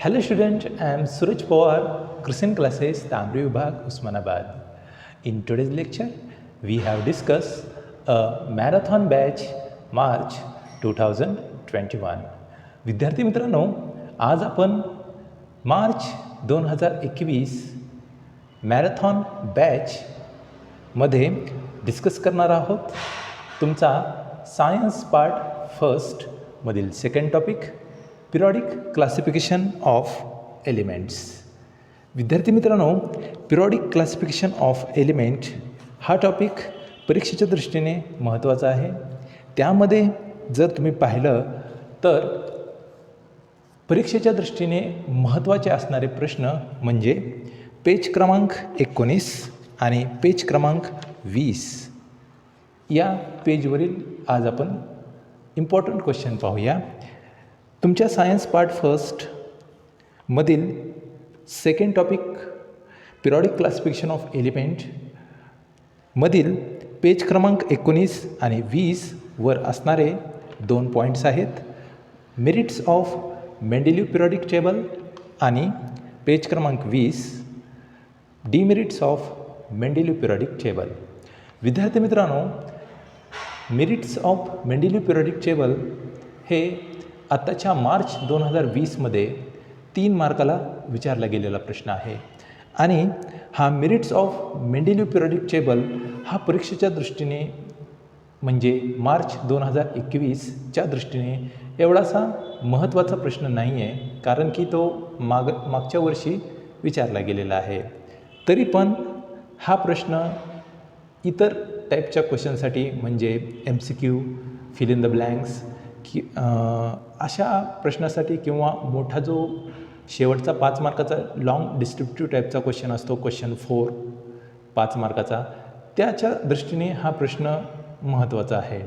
Hello student, I am Suraj Pawar, Christian Classes, Tamri Vibhag, Usmanabad. In today's lecture, we have discussed a marathon batch March 2021. विद्यार्थी मित्रांनो, आज आपण March 2021 marathon बॅचमध्ये discuss करणार आहोत. तुमचा सायन्स पार्ट फर्स्ट मधील second topic periodic classification of elements. विद्यार्थी मित्रांनो, पिरियॉडिक क्लासिफिकेशन ऑफ एलिमेंट हा टॉपिक परीक्षेच्या दृष्टीने महत्त्वाचा आहे. त्यामध्ये जर तुम्ही पाहिलं तर परीक्षेच्या दृष्टीने महत्त्वाचे असणारे प्रश्न म्हणजे पेज क्रमांक 19 आणि पेज क्रमांक 20 या पेजवरील आज आपण इम्पॉर्टंट क्वेश्चन पाहूया. तुमच्या सायन्स पार्ट फर्स्ट मधील second topic periodic classification of element मधील पेज क्रमांक 19 आणि 20 वर असणारे 2 पॉईंट्स आहेत. मेरिट्स ऑफ मेंडेलिव्ह पिरियॉडिक टेबल आणि पेज क्रमांक 20 डिमेरिट्स ऑफ मेंडेलिव्ह पिरियॉडिक टेबल. विद्यार्थी मित्रांनो, मेरिट्स ऑफ मेंडेलिव्ह पिरियॉडिक टेबल हे आत्ताच्या मार्च 2020मध्ये 3 मार्काला विचारला गेलेला प्रश्न आहे आणि हा मेरिट्स ऑफ मेंडेलिव्ह पिरियॉडिक टेबल हा परीक्षेच्या दृष्टीने म्हणजे मार्च 2021च्या दृष्टीने एवढासा महत्त्वाचा प्रश्न नाही आहे, कारण की तो मागच्या वर्षी विचारला गेलेला आहे. तरी पण हा प्रश्न इतर टाईपच्या क्वेश्चनसाठी म्हणजे MCQ, fill in the blanks की अशा प्रश्नासाठी किंवा मोठा जो शेवटचा 5 मार्काचा लॉंग डिस्क्रिप्टिव्ह टाईपचा क्वेश्चन असतो, क्वेश्चन 4 5 मार्काचा, त्याच्या दृष्टीने हा प्रश्न महत्त्वाचा आहे.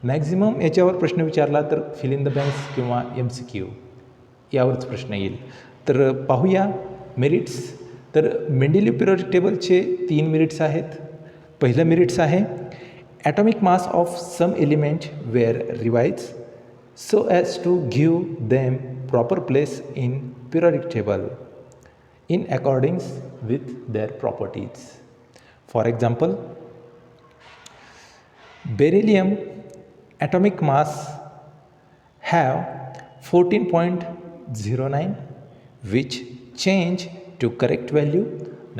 मॅक्झिमम याच्यावर प्रश्न विचारला तर फिल इन द ब्लँक्स किंवा MCQ यावरच प्रश्न येईल. तर पाहूया मेरिट्स. तर मेंडेलिव्ह पिरियॉडिक टेबलचे 3 मेरिट्स आहेत. पहिलं मेरिट्स आहे atomic mass of some element were revise so as to give them proper place in periodic table in accordance with their properties. For example, beryllium atomic mass have 14.09 which change to correct value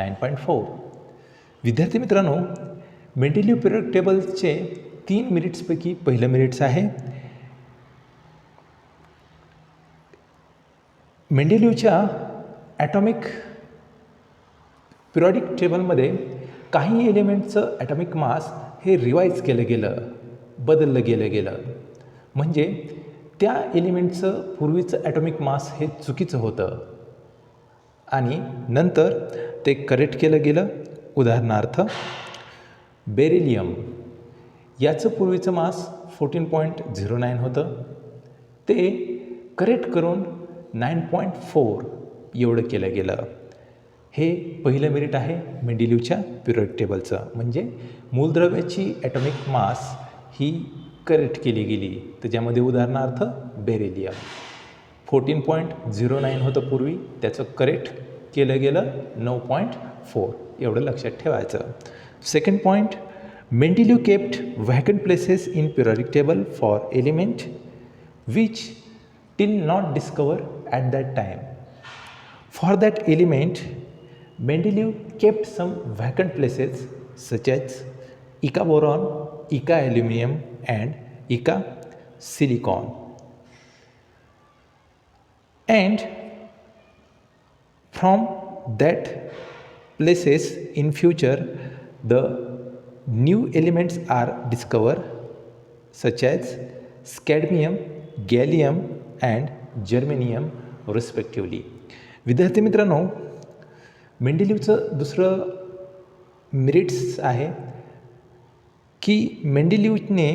9.4. विद्यार्थी मित्रांनो, मेंडेलिव्ह periodic टेबलचे 3 मेरिट्सपैकी पहिलं merits आहे मेंडेलिव्हच्या atomic periodic टेबलमध्ये काही एलिमेंटचं atomic mass हे revise केलं गेलं, बदललं गेलं. म्हणजे त्या एलिमेंटचं पूर्वीचं ॲटॉमिक मास हे चुकीचं होतं आणि नंतर ते करेक्ट केलं गेलं. उदाहरणार्थ बेरिलियम याचं पूर्वीचं मास 14.09 होतं, ते करेक्ट करून 9.4 एवढं केलं गेलं. हे पहिलं मेरिट आहे मेंडेलिव्हच्या पिरियॉडिक टेबलचं, म्हणजे मूलद्रव्याची ॲटॉमिक मास ही करेक्ट केली गेली. त्याच्यामध्ये उदाहरणार्थ बेरिलियम 14.09 होतं पूर्वी, त्याचं करेक्ट केलं गेलं 9.4 एवढं लक्षात ठेवायचं. Second point, Mendeleev kept vacant places in periodic table for element which till not discovered at that time. For that element, Mendeleev kept some vacant places such as Eka boron, Eka aluminum and Eka silicon. And from that places in future the new elements are discovered such as cadmium, gallium and germanium respectively. विद्यार्थी मित्रांनो, मेंडेलिव्हचं दुसरं merits आहे की मेंडेलिव्हने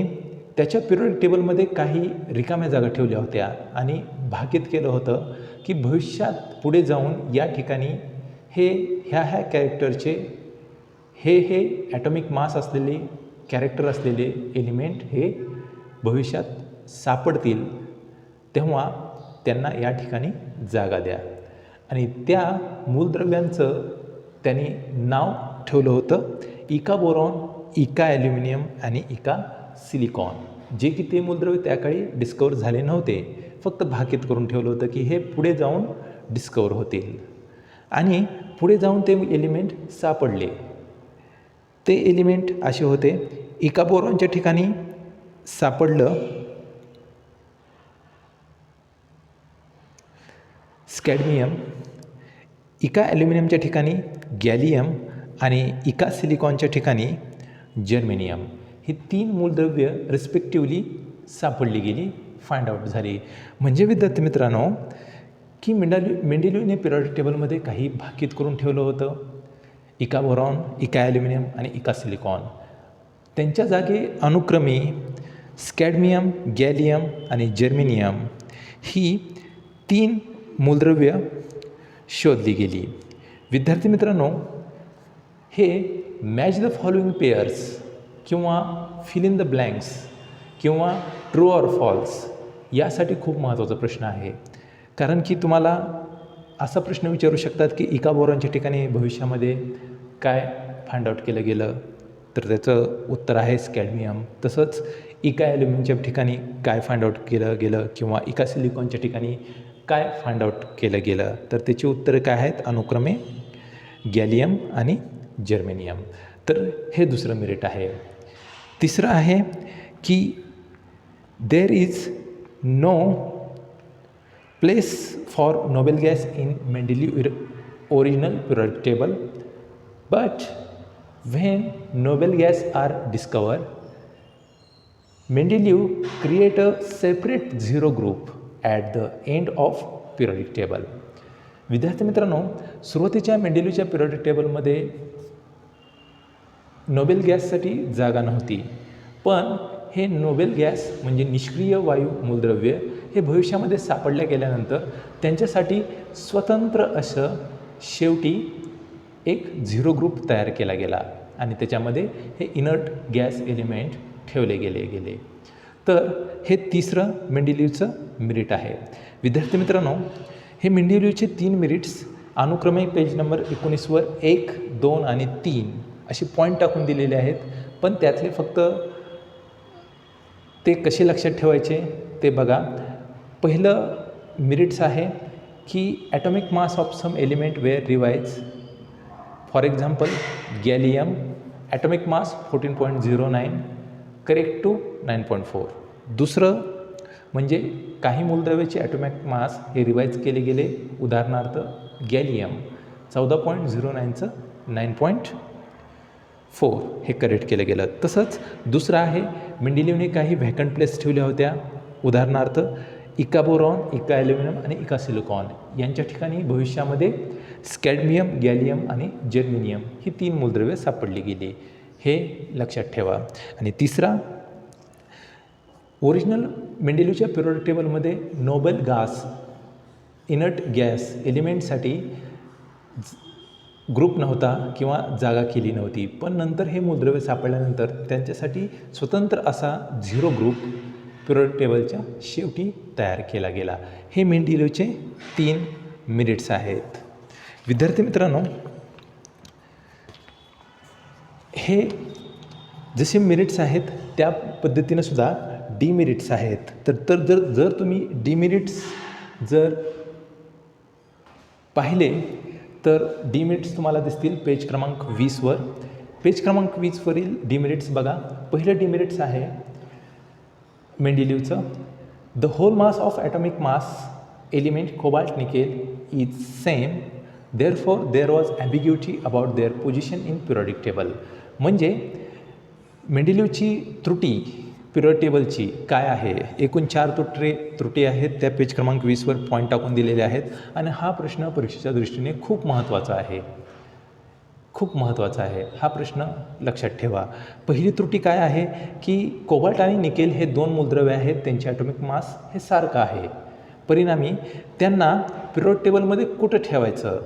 त्याच्या periodic टेबलमध्ये काही रिकाम्या जागा ठेवल्या होत्या आणि भाकीत केलं होतं की भविष्यात पुढे जाऊन या ठिकाणी ह्या कॅरेक्टरचे हे ॲटॉमिक मास असलेले कॅरेक्टर असलेले एलिमेंट हे भविष्यात सापडतील, तेव्हा त्यांना या ठिकाणी जागा द्या. आणि त्या मूलद्रव्यांचं त्यांनी नाव ठेवलं होतं इका बोरॉन, इका ॲल्युमिनियम आणि इका सिलिकॉन. जे की ते मूलद्रव्य त्या काळी डिस्कवर झाले नव्हते, फक्त भाकीत करून ठेवलं होतं की हे पुढे जाऊन डिस्कवर होतील. आणि पुढे जाऊन ते एलिमेंट सापडले. ते एलिमेंट असे होते, इका बोरॉनच्या ठिकाणी सापडलं स्कॅडमियम, इका ॲल्युमिनियमच्या ठिकाणी गॅलियम आणि इका सिलिकॉनच्या ठिकाणी जर्मेनियम. ही 3 मूलद्रव्य रिस्पेक्टिव्हली सापडली गेली, फाइंड आउट झाली. म्हणजे विद्यार्थी मित्रांनो की मेंडेलिव्हने पिरियॉडिक टेबलमध्ये काही भाकीत करून ठेवलं होतं, इका बोरॉन, इका ॲल्युमिनियम आणि इका सिलिकॉन. त्यांच्या जागी अनुक्रमे स्कॅडमियम, गॅलियम आणि जर्मेनियम ही 3 मूलद्रव्य शोधली गेली. विद्यार्थी मित्रांनो, हे मॅच द फॉलोइंग पेअर्स किंवा फिल इन द ब्लँक्स किंवा ट्रू ऑर फॉल्स यासाठी खूप महत्त्वाचा प्रश्न आहे. कारण की तुम्हाला असा प्रश्न विचारू शकतात की इका बोरॉनच्या ठिकाणी भविष्यामध्ये काय फाइंड आउट केलं गेलं, तर त्याचं उत्तर आहे स्कॅडमियम. तसंच इका ॲल्युमिनियमच्या ठिकाणी काय फाइंड आउट केलं गेलं किंवा इका सिलिकॉनच्या ठिकाणी काय फाइंड आउट केलं गेलं, तर त्याची उत्तरं काय आहेत, अनुक्रमे गॅलियम आणि जर्मेनियम. तर हे दुसरं मेरिट आहे. तिसरं आहे की there is no place for noble gas in Mendeleev original periodic table, but when noble gas are discovered, Mendeleev create a separate zero group at the end of periodic table. विद्यार्थी मित्रांनो, सुरुवातीच्या मेंडेलिव्हच्या periodic टेबलमध्ये Nobel गॅससाठी जागा नव्हती, पण हे Nobel gas म्हणजे निष्क्रिय वायू मूलद्रव्य हे भविष्यामध्ये सापडल्या गेल्यानंतर त्यांच्यासाठी स्वतंत्र असं शेवटी एक झिरो ग्रुप तयार केला गेला आणि त्याच्यामध्ये हे इनर्ट गॅस एलिमेंट ठेवले गेले. तर हे तिसरं मेंडेलिव्हचं मेरिट आहे. विद्यार्थी मित्रांनो, हे मेंडेलिव्हचे 3 मेरिट्स अनुक्रमे पेज नंबर 19वर 1, 2 आणि 3 असे पॉईंट टाकून दिलेले आहेत. पण त्यातले फक्त ते कसे लक्षात ठेवायचे ते बघा. पहिलं मेरिट्स आहे की atomic mass of some element were revise. For example gallium atomic mass 14.09 correct to 9.4. दुसरं म्हणजे काही मूलद्रव्याचे ॲटॉमिक मास हे रिवाईज केले गेले. उदाहरणार्थ गॅलियम 14.09चं 9.4 हे करेक्ट केलं गेलं. तसंच दुसरं आहे मेंडेलिव्हने काही व्हॅकंट प्लेस ठेवल्या होत्या. उदाहरणार्थ इका बोरॉन, इका ॲल्युमिनियम आणि इका सिलिकॉन यांच्या ठिकाणी भविष्यामध्ये स्कॅडमियम, गॅलियम आणि जर्मेनियम ही 3 मूलद्रव्ये सापडली गेली. हे लक्षात ठेवा. आणि तिसरा, ओरिजिनल मेंडेलिव्हच्या पिरियॉडिक टेबलमध्ये नोबेल गॅस इनर्ट गॅस एलिमेंटसाठी ग्रुप नव्हता किंवा जागा केली नव्हती. पण नंतर हे मूलद्रव्य सापडल्यानंतर त्यांच्यासाठी स्वतंत्र असा झिरो ग्रुप पिरियॉडिक टेबलच्या शेवटी तयार केला गेला. हे मेंडेलिव्हचे 3 मेरिट्स आहेत. विद्यार्थी मित्रांनो, हे जसे मेरिट्स आहेत त्या पद्धतीनं सुद्धा डिमेरिट्स आहेत. तर जर तुम्ही डिमेरिट्स जर पाहिले तर डिमेरिट्स तुम्हाला दिसतील पेज क्रमांक 20वर. पेज क्रमांक 20वरील डिमेरिट्स बघा. पहिलं डिमेरिट्स आहे मेंडेलिव्हचं, the whole mass of atomic mass element cobalt nickel is same, therefore there was ambiguity about their position in periodic table. म्हणजे मेंडेलिव्हची त्रुटी पिरियॉडिक टेबलची काय आहे. एकूण 4 त्रुटी आहेत. त्या पेज क्रमांक 20वर पॉईंट टाकून दिलेले आहेत. आणि हा प्रश्न परीक्षेच्या दृष्टीने खूप महत्त्वाचा आहे. हा प्रश्न लक्षात ठेवा. पहिली त्रुटी काय आहे की कोबाल्ट आणि निकेल हे 2 मूलद्रव्य आहेत, त्यांचे ॲटॉमिक मास हे सारखं आहे. परिणामी त्यांना पिरियॉडिक टेबलमध्ये कुठं ठेवायचं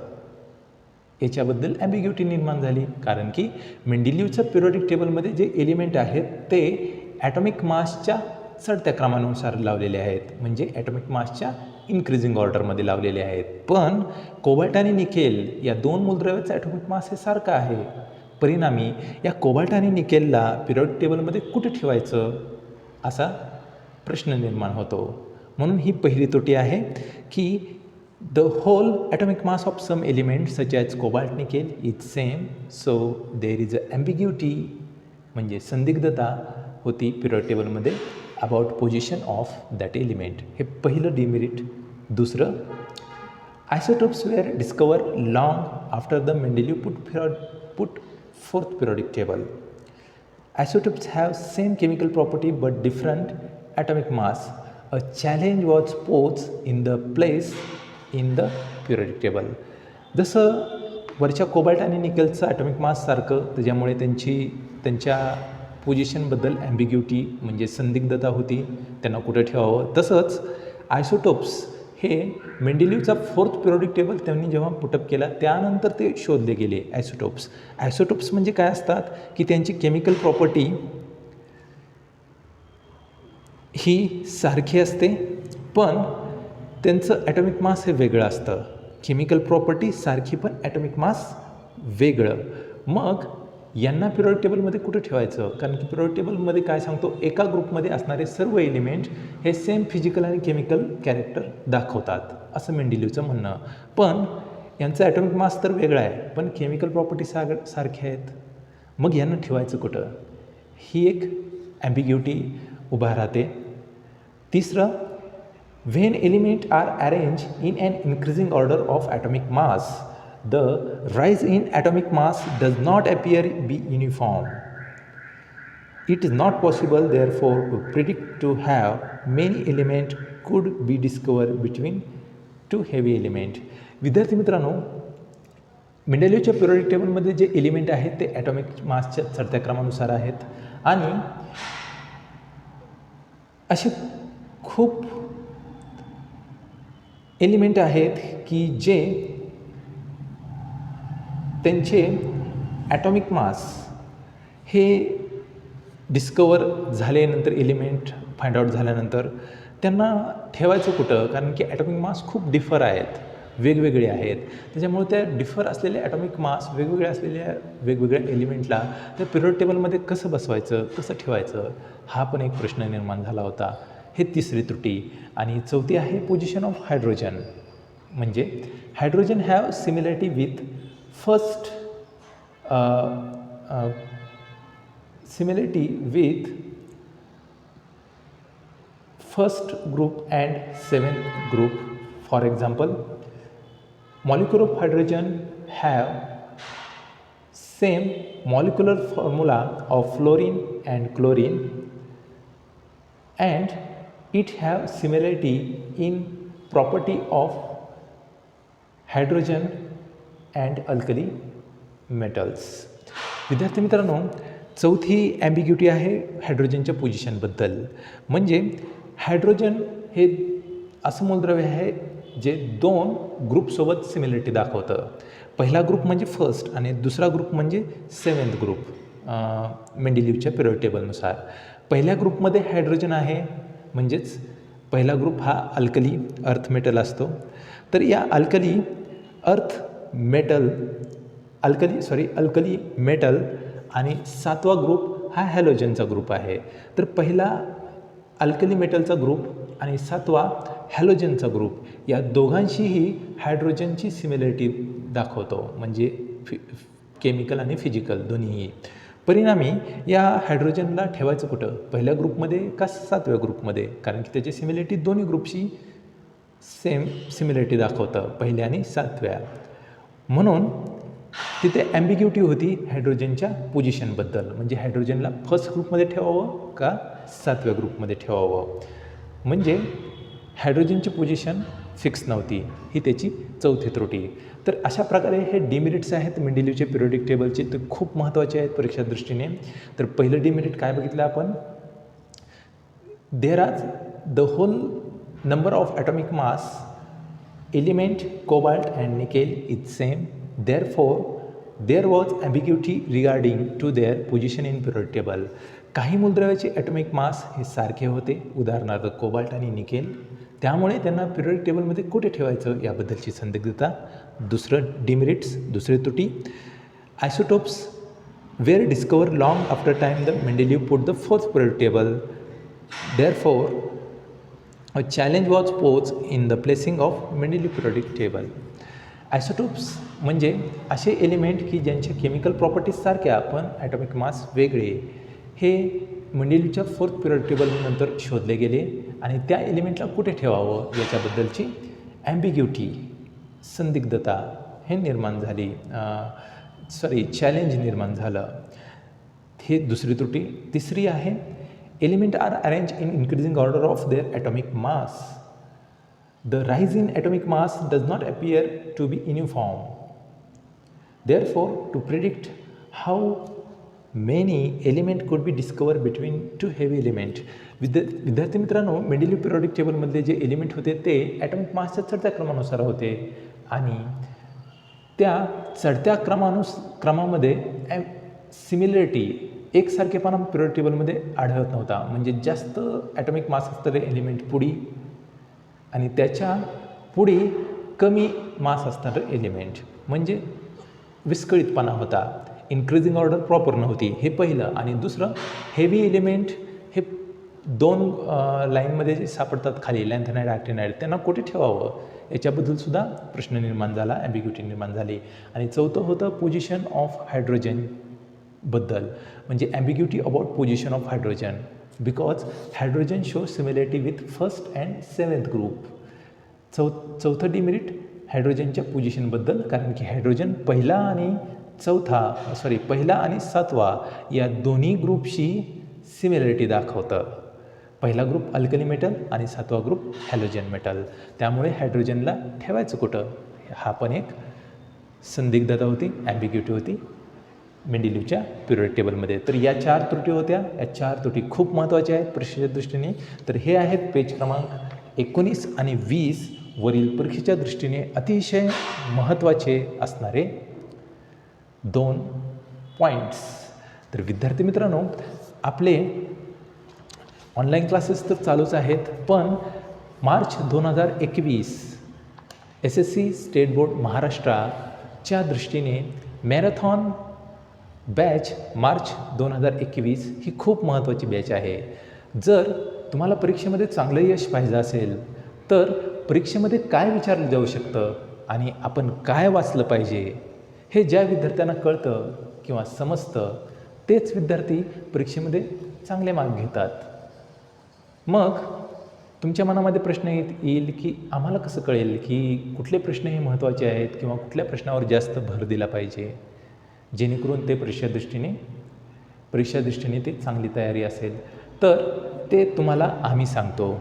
याच्याबद्दल ॲम्बिग्युटी निर्माण झाली. कारण की मेंडेलिव्हच्या पिरियॉडिक टेबलमध्ये जे एलिमेंट आहेत ते ॲटॉमिक मासच्या चढत्या क्रमानुसार लावलेले आहेत, म्हणजे ॲटॉमिक मासच्या इन्क्रीजिंग ऑर्डरमध्ये लावलेले आहेत. पण कोबाल्ट आणि निकेल या दोन मूलद्रव्याचं ॲटॉमिक मास हे सारखं आहे. परिणामी या कोबाल्ट आणि निकेलला पिरियॉडिक टेबलमध्ये कुठे ठेवायचं असा प्रश्न निर्माण होतो. म्हणून ही पहिली त्रुटी आहे की the whole atomic mass of some element such as cobalt nickel is same, so there is a ambiguity, म्हणजे संदिग्धता होती पिरियॉडिक टेबलमध्ये about position of that element. हे पहिलं डिमेरिट. दुसरं, isotopes were discover long after the Mendeleev put forth periodic table. Isotopes have same chemical property but different atomic mass. A challenge was posed in the place in the periodic table. जसं वरच्या cobalt आणि निकेलचं atomic mass सारखं, त्याच्यामुळे त्यांच्या पोझिशनबद्दल ॲम्बिग्युटी म्हणजे संदिग्धता होती, त्यांना कुठं ठेवावं. तसंच आयसोटोप्स हे मेंडेलिव्हचा फोर्थ पिरियॉडिक टेबल त्यांनी जेव्हा पुटअप केला त्यानंतर ते शोधले गेले आयसोटोप्स. आयसोटोप्स म्हणजे काय असतात की त्यांची केमिकल प्रॉपर्टी ही सारखी असते, पण त्यांचं ॲटॉमिक मास हे वेगळं असतं. केमिकल प्रॉपर्टी सारखी पण ॲटॉमिक मास वेगळं. मग यांना पिरियॉडिक टेबलमध्ये कुठं ठेवायचं? कारण की पिरियॉडिक टेबलमध्ये काय सांगतो, एका ग्रुपमध्ये असणारे सर्व एलिमेंट हे सेम फिजिकल आणि केमिकल कॅरेक्टर दाखवतात, असं मेंडेलिव्हचं म्हणणं. पण यांचं ॲटॉमिक मास तर वेगळा आहे, पण केमिकल प्रॉपर्टी सारख्या आहेत. मग यांना ठेवायचं कुठं? ही एक ॲम्बिग्युटी उभा राहते. तिसरं, when element are arrange in an increasing order of atomic mass, the rise in atomic mass does not appear be uniform. It is not possible therefore to predict to have many elements could be discovered between two heavy element. विद्यार्थी मित्रांनो, मेंडेलिव्हच्या periodic टेबलमध्ये जे element आहेत ते atomic मासच्या चढत्या क्रमानुसार आहेत आणि असे खूप एलिमेंट आहेत की जे त्यांचे ॲटॉमिक मास हे डिस्कवर झाल्यानंतर, एलिमेंट फाइंड आउट झाल्यानंतर त्यांना ठेवायचं कुठं? कारण की ॲटॉमिक मास खूप डिफर आहेत, वेगवेगळे आहेत. त्याच्यामुळे त्या डिफर असलेले ॲटॉमिक मास वेगवेगळ्या एलिमेंटला त्या पिरियॉडिक टेबलमध्ये कसं बसवायचं, कसं ठेवायचं, हा पण एक प्रश्न निर्माण झाला होता. हे तिसरी त्रुटी. आणि चौथी आहे पोझिशन ऑफ हायड्रोजन. म्हणजे hydrogen have similarity with first similarity with first group and seventh group. For example, molecule of hydrogen have same molecular formula of fluorine and chlorine, and it have similarity in property of hydrogen and alkali metals. विद्यार्थी मित्रांनो, चौथी ॲम्बिग्युटी आहे हायड्रोजनच्या पोझिशनबद्दल. म्हणजे hydrogen हे असं मूलद्रव्य आहे जे दोन ग्रुपसोबत सिमिलरिटी दाखवतं. पहिला ग्रुप म्हणजे फर्स्ट आणि दुसरा ग्रुप म्हणजे सेवन्थ ग्रुप मेंडेलिव्हच्या पिरियॉडिक टेबलनुसार. पहिल्या ग्रुपमध्ये हायड्रोजन आहे, म्हणजेच पहिला ग्रुप हा अल्कली अर्थ मेटल असतो. तर या अल्कली मेटल आणि सातवा ग्रुप हा हॅलोजनचा ग्रुप आहे. तर पहिला अल्कली मेटलचा ग्रुप आणि सातवा हॅलोजनचा ग्रुप या दोघांशीही हायड्रोजनची सिमिलरिटी दाखवतो, म्हणजे केमिकल आणि फिजिकल दोन्हीही. परिणामी या हायड्रोजनला ठेवायचं कुठं? पहिल्या ग्रुपमध्ये का सातव्या ग्रुपमध्ये? कारण की त्याची सिमिलरिटी दोन्ही ग्रुपशी सेम सिमिलरिटी दाखवतं, पहिल्या आणि सातव्या. म्हणून तिथे ॲम्बिग्युटी होती हायड्रोजनच्या पोझिशनबद्दल. म्हणजे हायड्रोजनला फर्स्ट ग्रुपमध्ये ठेवावं का सातव्या ग्रुपमध्ये ठेवावं, म्हणजे हायड्रोजनची पोझिशन फिक्स नव्हती. ही त्याची चौथी त्रुटी. तर अशा प्रकारे हे डिमेरिट्स आहेत मेंडेलिव्हच्या पिरियॉडिक टेबलचे, ते खूप महत्त्वाचे आहेत परीक्षा दृष्टीने. तर पहिलं डिमेरिट काय बघितलं आपण? There are the whole number of atomic mass element cobalt and nickel is same, therefore there was ambiguity regarding to their position in periodic table. काही मूलद्रव्याचे ॲटॉमिक मास हे सारखे होते, उदाहरणार्थ कोबाल्ट आणि निकेल, त्यामुळे त्यांना पिरियडिक टेबलमध्ये कुठे ठेवायचं याबद्दलची संदिग्धता. दुसरं डिमेरिट्स, दुसरी त्रुटी, isotopes were discovered long after time the Mendeleev put the fourth periodic table. Therefore, a challenge was posed in the placing of Mendeleev periodic table. Isotopes म्हणजे असे एलिमेंट की ज्यांच्या केमिकल प्रॉपर्टीज सारख्या पण ॲटॉमिक मास वेगळे, हे मेंडेलिव्हच्या fourth period टेबलनंतर शोधले गेले आणि त्या एलिमेंटला कुठे ठेवावं याच्याबद्दलची ॲम्बिग्युटी, संदिग्धता हे निर्माण झाली, चॅलेंज निर्माण झालं. हे दुसरी त्रुटी. तिसरी आहे, element are arrange in increasing order of their atomic mass. The rise in atomic mass does not appear to be uniform. Therefore to predict how many element could be discover between two heavy element. विद्यार्थी मित्रांनो, मेंडेलिव्ह periodic टेबलमधले जे element होते ते atomic मासच्या चढत्या क्रमानुसार होते आणि त्या चढत्या क्रमामध्ये सिमिलरिटी, एकसारखेपणा पिरियड टेबलमध्ये आढळत नव्हता. म्हणजे जास्त ॲटॉमिक मास असणारे एलिमेंट पुढी आणि त्याच्या पुढे कमी मास असणारं एलिमेंट, म्हणजे विस्कळीतपणा होता. इन्क्रीजिंग ऑर्डर प्रॉपर नव्हती, हे पहिलं. आणि दुसरं, हेवी एलिमेंट हे दोन लाईनमध्ये जे सापडतात खाली, लॅन्थेनाइड, ॲक्टिनाइड, त्यांना कुठे ठेवावं याच्याबद्दलसुद्धा प्रश्न निर्माण झाला, ॲम्बिग्युटी निर्माण झाली. आणि चौथं होतं पोझिशन ऑफ हायड्रोजनबद्दल, म्हणजे ambiguity about position of hydrogen, because hydrogen show similarity with first and seventh group. चौथं डिमेरिट हायड्रोजनच्या पोझिशनबद्दल, कारण की हायड्रोजन पहिला आणि सातवा या दोन्ही ग्रुपशी सिमिलॅरिटी दाखवतं. पहिला ग्रुप अल्कली मेटल आणि सातवा ग्रुप हॅलोजन मेटल, त्यामुळे हायड्रोजनला ठेवायचं कुठं, हा पण एक संदिग्धता होती, ॲम्बिग्युटी होती मेंडेलिव्हच्या पिरियड टेबलमध्ये. तर या 4 त्रुटी होत्या. या 4 त्रुटी खूप महत्त्वाच्या आहेत परीक्षेच्या दृष्टीने. तर हे आहेत पेज क्रमांक 19 आणि 20 वरील परीक्षेच्या दृष्टीने अतिशय महत्त्वाचे असणारे 2 पॉईंट्स. तर विद्यार्थी मित्रांनो, आपले ऑनलाईन क्लासेस तर चालूच आहेत, पण मार्च 2021 SSC स्टेट बोर्ड महाराष्ट्राच्या दृष्टीने मॅरेथॉन बॅच मार्च 2021 ही खूप महत्त्वाची बॅच आहे. जर तुम्हाला परीक्षेमध्ये चांगलं यश पाहिजे असेल तर परीक्षेमध्ये काय विचारलं जाऊ शकतं आणि आपण काय वाचलं पाहिजे हे ज्या विद्यार्थ्यांना कळतं किंवा समजतं तेच विद्यार्थी परीक्षेमध्ये चांगले मार्क घेतात. मग तुमच्या मनामध्ये प्रश्न येईल की आम्हाला कसं कळेल की कुठले प्रश्न हे महत्त्वाचे आहेत किंवा कुठल्या प्रश्नावर जास्त भर दिला पाहिजे जेणेकरून ते परीक्षा दृष्टीने ते चांगली तयारी असेल, तर ते तुम्हाला आम्ही सांगतो.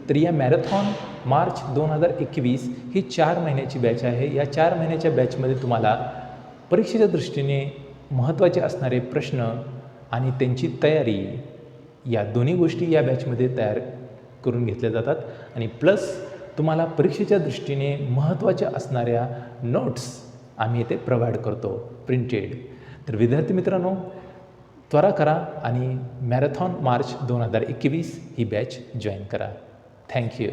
तर या मॅरेथॉन मार्च 2021 ही 4 महिन्याची बॅच आहे. या 4 महिन्याच्या बॅचमध्ये तुम्हाला परीक्षेच्या दृष्टीने महत्त्वाचे असणारे प्रश्न आणि त्यांची तयारी या दोन्ही गोष्टी या बॅचमध्ये तयार करून घेतल्या जातात आणि प्लस तुम्हाला परीक्षेच्या दृष्टीने महत्त्वाच्या असणाऱ्या नोट्स आम्ही इथे प्रोव्हाइड करतो प्रिंटेड. तर विद्यार्थी मित्रांनो, त्वरा करा आणि मॅरेथॉन मार्च 2021 ही बॅच जॉईन करा. थँक्यू.